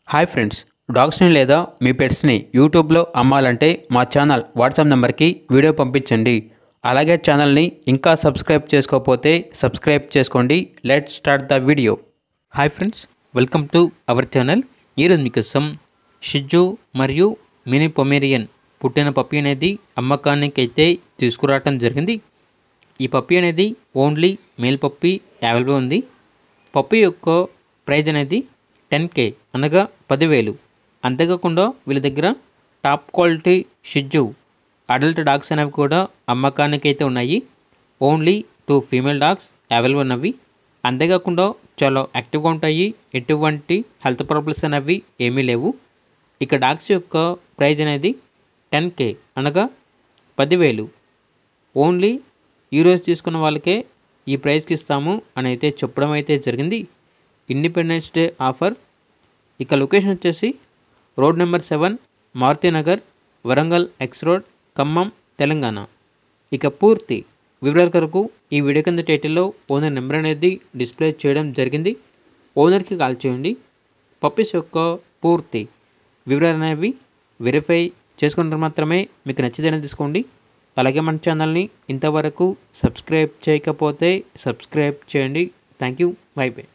Hi friends, డాగ్స్ని లేదా మీ పెట్స్ని యూట్యూబ్లో అమ్మాలంటే మా ఛానల్ వాట్సాప్ నెంబర్కి వీడియో పంపించండి. అలాగే ఛానల్ని ఇంకా సబ్స్క్రైబ్ చేసుకోకపోతే సబ్స్క్రైబ్ చేసుకోండి. Let's start the video. Hi friends, welcome to our channel. ఈరోజు మీకోసం షిజు మరియు మినీ పొమేరియన్ పుట్టిన పప్పి అనేది అమ్మకానికి అయితే తీసుకురావటం జరిగింది. ఈ పప్పి అనేది ఓన్లీ మేల్ పప్పి అవైలబుల్ ఉంది. పప్పి యొక్క ప్రైజ్ అనేది 10K అనగా 10,000. అంతేకాకుండా వీళ్ళ దగ్గర టాప్ క్వాలిటీ షిజు అడల్ట్ డాగ్స్ అనేవి కూడా అమ్మకానికి అయితే ఉన్నాయి. ఓన్లీ 2 ఫీమేల్ డాగ్స్ అవైలబుల్ ఉన్నవి. అంతేకాకుండా చాలా యాక్టివ్గా ఉంటాయి. ఎటువంటి హెల్త్ ప్రాబ్లమ్స్ అనేవి ఏమీ లేవు. ఇక డాగ్స్ యొక్క ప్రైజ్ అనేది 10K అనగా 10,000. ఓన్లీ ఈరోజు తీసుకున్న వాళ్ళకే ఈ ప్రైస్కి ఇస్తాము అని అయితే చెప్పడం అయితే జరిగింది. Independence day offer. ఇక లొకేషన్ వచ్చేసి road number 7, Maruthi Nagar, Warangal X road, Khammam, Telangana. ఇక పూర్తి వివరాల కొరకు ఈ వీడియో కింద టైటిల్లో ఓనర్ నెంబర్ అనేది డిస్ప్లే చేయడం జరిగింది. ఓనర్కి కాల్ చేయండి. పప్పీస్ యొక్క పూర్తి వివరాలు అనేవి వెరిఫై చేసుకుంటే మాత్రమే మీకు నచ్చితేనే తీసుకోండి. అలాగే మన ఛానల్ని ఇంతవరకు సబ్స్క్రైబ్ చేయకపోతే సబ్స్క్రైబ్ చేయండి. Thank you. By by.